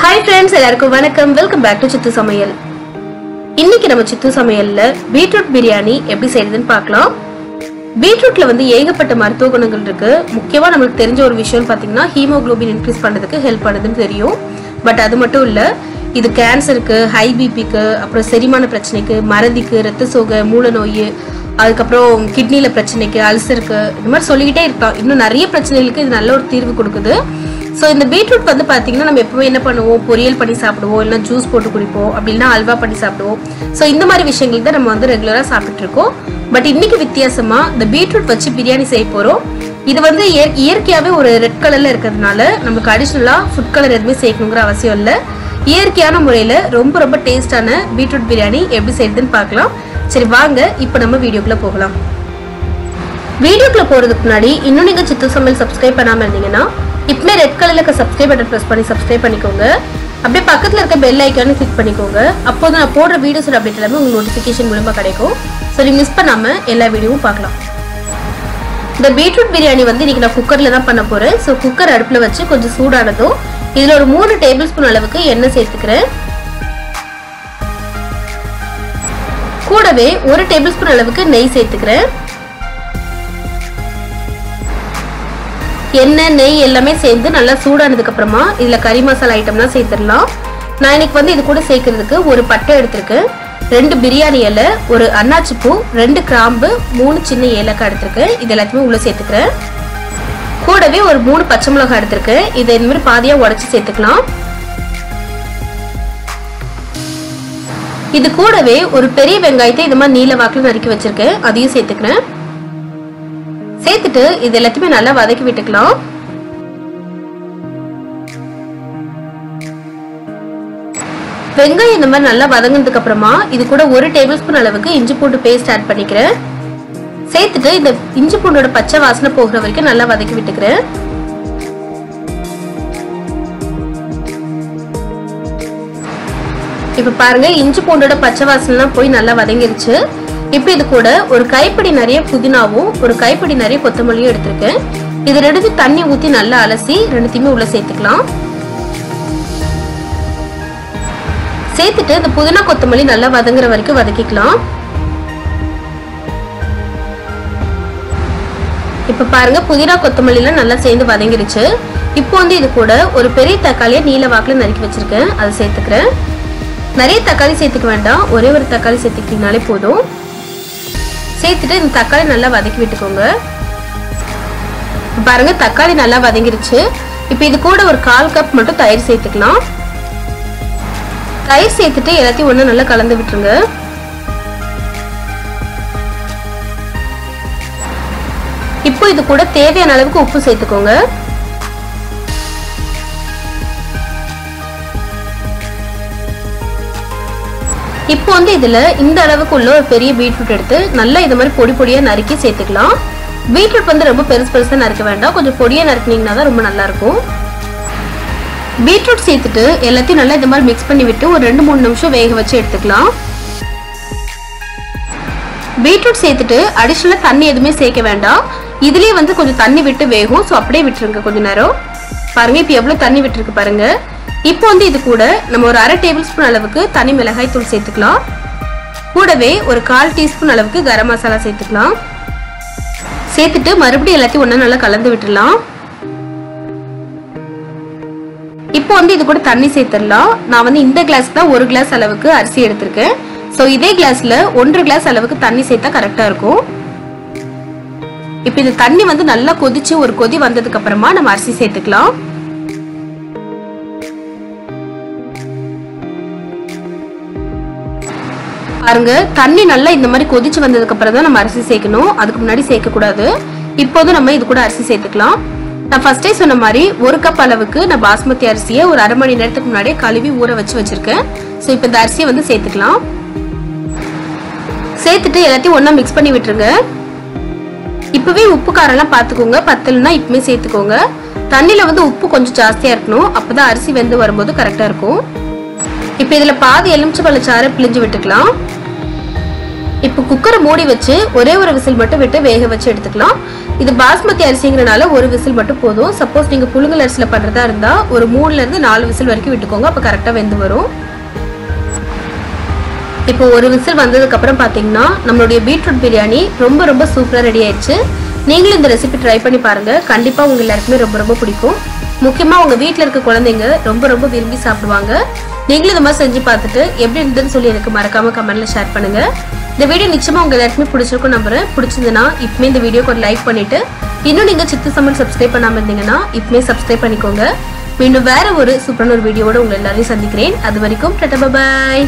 Hi friends, எல்லாருக்கும் வணக்கம். Welcome back to சித்து சமையல். இன்னைக்கு நம்ம சித்து சமையல்ல பீட்ரூட் பிரியாணி எப்படி செய்யறதுன்னு பார்க்கலாம். பீட்ரூட்ல ஏகப்பட்ட மருத்துவ குணங்கள் இருக்கு. முக்கியமா நமக்கு தெரிஞ்ச ஒரு விஷயம் பாத்தீங்கன்னா ஹீமோகுளோபின் இன்க்ரீஸ் பண்றதுக்கு ஹெல்ப் பண்ணுதுன்னு தெரியும். பட் அது மட்டும் இல்ல, இது கேன்சருக்கு, ஹை பிபிக்கு, அப்புறம் செரிமான பிரச்சனைக்கு, மறதிக்கு, ரத்த சோகை, மூல நோய், அதுக்கப்புறம் கிட்னில பிரச்சனைக்கு, அல்சருக்கு, இந்த மாதிரி சொல்லிக்கிட்டே இருக்கலாம். இன்னும் நிறைய பிரச்சனைகளுக்கு இது நல்ல ஒரு தீர்வு கொடுக்குது. ஸோ இந்த பீட்ரூட் பார்த்தீங்கன்னா நம்ம எப்பவுமே என்ன பண்ணுவோம், பொரியல் பண்ணி சாப்பிடுவோம், இல்லைனா ஜூஸ் போட்டு குடிப்போம், அப்படின்னா அல்வா பண்ணி சாப்பிடுவோம். ஸோ இந்த மாதிரி விஷயங்கள் தான் நம்ம ரெகுலராக சாப்பிட்டு இருக்கோம். பட் இன்னைக்கு வித்தியாசமா இந்த பீட்ரூட் வச்சு பிரியாணி செய்ய போறோம். இது இயற்கையாகவே ஒரு ரெட் கலர்ல இருக்கிறதுனால நமக்கு அடிஷ்னலா ஃபுட் கலர் எதுவுமே சேர்க்கணுங்கிற அவசியம் இல்லை. இயற்கையான முறையில ரொம்ப ரொம்ப டேஸ்டான பீட்ரூட் பிரியாணி எப்படி செய்யறதுன்னு பார்க்கலாம். சரி வாங்க இப்போ நம்ம வீடியோக்குள்ள போகலாம். வீடியோக்குள்ள போறதுக்கு முன்னாடி இன்னும் நீங்க சித்து சமையல் சப்ஸ்கிரைப் பண்ணாம இருந்தீங்கன்னா இப்பமே ரெட் கலர்ல இருக்க சப்ஸ்கிரைப் பட்டன் பிரஸ் பண்ணி சப்ஸ்கிரைப் பண்ணிக்கோங்க. அப்படியே பக்கத்துல இருக்க பெல் ஐக்கானை கிளிக் பண்ணிக்கோங்க. அப்போது நான் போடுற வீடியோஸோட அப்டேட் எல்லாமே உங்களுக்கு நோட்டிஃபிகேஷன் மூலமா கிடைக்கும். ஸோ நீங்க மிஸ் பண்ணாம எல்லா வீடியோவும் பார்க்கலாம். இந்த பீட்ரூட் பிரியாணி இன்னைக்கு நான் குக்கர்ல தான் பண்ண போறேன். ஸோ குக்கர் அடுப்புல வச்சு கொஞ்சம் சூடானதும் இதுல ஒரு 3 டேபிள் ஸ்பூன் அளவுக்கு எண்ணெய் சேர்த்துக்கிறேன். கூடவே 1 டேபிள் ஸ்பூன் அளவுக்கு நெய் சேர்த்துக்கிறேன். எண்ணெய், நெய் எல்லாமே சேர்ந்து நல்லா சூடானதுக்கு அப்புறமா இதுல கறி மசாலா ஐட்டம்லாம் சேர்த்துடலாம். நான் இன்னைக்கு இது கூட சேர்க்கறதுக்கு ஒரு பட்டை எடுத்திருக்கேன், 2 பிரியாணி இலை, ஒரு அன்னாச்சி பூ, 2 கிராம்பு, 3 சின்ன ஏலக்காய் எடுத்திருக்கேன். இது எல்லாத்தையுமே உள்ள சேர்த்துக்கிறேன். கூடவே ஒரு 3 பச்சை மிளகாய் எடுத்திருக்கேன். இதை இந்த மாதிரி பாதியா உடைச்சு சேர்த்துக்கலாம். இது கூடவே ஒரு பெரிய வெங்காயத்தை இந்த மாதிரி நீல வாக்குல நறுக்கி வச்சிருக்கேன், அதையும் சேர்த்துக்கிறேன். சேர்த்துட்டு இது எல்லாத்தையுமே நல்லா வதக்கி விட்டுக்கலாம். வெங்காயம் இந்த மாதிரி நல்லா வதங்கினதுக்கு அப்புறமா இது கூட 1 டேபிள் ஸ்பூன் அளவுக்கு இஞ்சி பூண்டு பேஸ்ட் ஆட் பண்ணிக்கிறேன். சேர்த்துட்டு இந்த இஞ்சி பூண்டோட பச்சை வாசனை போகிற வரைக்கும் நல்லா வதக்கி விட்டுக்கிறேன். இப்ப பாருங்க, இஞ்சி பூண்டோட பச்சை வாசனைலாம் போய் நல்லா வதங்கிருச்சு. இப்ப இது கூட ஒரு கைப்பிடி நிறைய புதினாவும் ஒரு கைப்பிடி நிறைய கொத்தமல்லியும் எடுத்திருக்கேன். இது ரெண்டுத்தையும் தண்ணி ஊத்தி நல்லா அலசி ரெண்டுத்தையுமே உள்ள சேர்த்துக்கலாம். சேர்த்துட்டு இந்த புதினா கொத்தமல்லி நல்லா வதங்குற வரைக்கும் வதக்கிக்கலாம். இப்ப பாருங்க, புதினா கொத்தமல்லி எல்லாம் நல்லா சேர்ந்து வதங்கிருச்சு. இப்போ இது கூட ஒரு பெரிய தக்காளியை நீல வாக்குல நறுக்கி வச்சிருக்கேன், அதை சேர்த்துக்கிறேன். நிறைய தக்காளி சேர்த்துக்க வேண்டாம், ஒரே ஒரு தக்காளி சேர்த்துக்கிட்டீங்கனாலே போதும். சேர்த்துட்டு இந்த தக்காளி நல்லா வதக்கி விட்டுக்கோங்க. பாருங்க, தக்காளி நல்லா வதங்கிருச்சு. இப்போ இது கூட ஒரு 1/4 கப் மட்டும் தயிர் சேர்த்துக்கலாம். தயிர் சேர்த்துட்டு எல்லாத்தையும் ஒண்ணு நல்லா கலந்து விட்டுருங்க. இப்போ இது கூட தேவையான அளவுக்கு உப்பு சேர்த்துக்கோங்க. இப்போ இதுல இந்த அளவுக்கு உள்ள ஒரு பெரிய பீட்ரூட் எடுத்து நல்லா இது மாதிரி பொடி பொடியா நறுக்கி சேர்த்துக்கலாம். பீட்ரூட் ரொம்ப பெருசா நறுக்க வேண்டாம், கொஞ்சம் பொடியா நறுக்கினீங்கன்னா தான் ரொம்ப நல்லா இருக்கும். பீட்ரூட் சேர்த்துட்டு எல்லாத்தையும் நல்லா இந்த மாதிரி மிக்ஸ் பண்ணி விட்டு ஒரு 2-3 நிமிஷம் வேக வச்சு எடுத்துக்கலாம். பீட்ரூட் சேர்த்துட்டு அடிஷனலா தண்ணி எதுவுமே சேர்க்க வேண்டாம், இதுலயே கொஞ்சம் தண்ணி விட்டு வேகும். ஸோ அப்படியே விட்டுருங்க கொஞ்ச நேரம். பாருங்க, இப்போ எவ்வளவு தண்ணி விட்டுருக்கு பாருங்க. இப்போ இது கூட நம்ம ஒரு 1/2 டேபிள் ஸ்பூன் அளவுக்கு தனி மிளகாய் தூள் சேர்த்துக்கலாம். கூடவே ஒரு 1/4 டீஸ்பூன் அளவுக்கு கரம் மசாலா சேர்த்துக்கலாம். சேர்த்துட்டு மறுபடியும் எல்லாத்தையும் ஒண்ணா நல்லா கலந்து விட்டுடலாம். இப்போ இது கூட தண்ணி சேர்த்துடலாம். நான் இந்த கிளாஸ்க்கு தான் 1 கிளாஸ் அளவுக்கு அரிசி எடுத்திருக்கேன். ஸோ இதே கிளாஸ்ல 1.5 கிளாஸ் அளவுக்கு தண்ணி சேர்த்தா கரெக்டா இருக்கும். இப்போ இந்த தண்ணி நல்லா கொதிச்சு ஒரு கொதி வந்ததுக்கு அப்புறமா நம்ம அரிசி சேர்த்துக்கலாம். பாருங்க, தண்ணி நல்லா இந்த மாதிரி கொதிச்சு வந்ததுக்கு அப்புறம் தான் நம்ம அரிசி சேர்க்கணும், அதுக்கு முன்னாடி சேர்க்க கூடாது. இப்போது நம்ம இது கூட அரிசி சேர்த்துக்கலாம். நான் ஃபர்ஸ்டே சொன்ன மாதிரி 1 கப் அளவுக்கு நான் பாஸ்மதி அரிசியை ஒரு 1/2 மணி நேரத்துக்கு முன்னாடியே கழுவி ஊற வச்சிருக்கேன். ஸோ இப்போ இந்த அரிசியை சேர்த்துக்கலாம். சேர்த்துட்டு எல்லாத்தையும் ஒண்ணா மிக்ஸ் பண்ணி விட்டுருங்க. இப்பவே உப்பு காரெல்லாம் பார்த்துக்கோங்க, பத்தலைன்னா இப்பவுமே சேர்த்துக்கோங்க. தண்ணியில உப்பு கொஞ்சம் ஜாஸ்தியா இருக்கணும், அப்பதான் அரிசி வெந்து வரும்போது கரெக்டா இருக்கும். இப்போ இதுல பாதி எலுமிச்சை பழச்சாறு பிழிஞ்சு விட்டுக்கலாம். இப்போ குக்கரை மூடி வச்சு ஒரே ஒரு விசில் மட்டும் விட்டு வேக வச்சு எடுத்துக்கலாம். இது பாஸ்மதி அரிசிங்கிறனால ஒரு விசில் மட்டும் போதும். சப்போஸ் நீங்க புழுங்கல் அரிசியில பண்றதா இருந்தா ஒரு 3ல இருந்து 4 விசில் வரைக்கும் விட்டுக்கோங்க. அப்ப கரெக்டா வெந்து வரும். இப்போ ஒரு விசில் வந்ததுக்கு அப்புறம் பாத்தீங்கன்னா நம்மளுடைய பீட்ரூட் பிரியாணி ரொம்ப ரொம்ப சூப்பரா ரெடி ஆயிடுச்சு. நீங்களும் இந்த ரெசிபி ட்ரை பண்ணி பாருங்க. கண்டிப்பா உங்க எல்லாருக்குமே ரொம்ப ரொம்ப பிடிக்கும். முக்கியமா உங்க வீட்ல இருக்க குழந்தைங்க ரொம்ப ரொம்ப விரும்பி சாப்பிடுவாங்க. நீங்களும் இந்த மாதிரி செஞ்சு பார்த்துட்டு எப்படி இருந்ததுன்னு சொல்லி எனக்கு மறக்காம கமெண்ட்ல ஷேர் பண்ணுங்க. இந்த வீடியோ நிச்சயமா உங்க எல்லாருக்குமே பிடிச்சிருக்கும் நம்புறேன். பிடிச்சிருந்தனா இப்பமே இந்த வீடியோக்கு ஒரு லைக் பண்ணிட்டு இன்னும் நீங்க சித்து சமையல் சப்ஸ்கிரைப் பண்ணாம இருந்தீங்கன்னா இப்பமே சப்ஸ்கிரைப் பண்ணிக்கோங்க. மீண்டும் வேற ஒரு சூப்பரான ஒரு வீடியோவோட உங்களை எல்லாரையும் சந்திக்கிறேன். அது வரைக்கும் டாடா பை.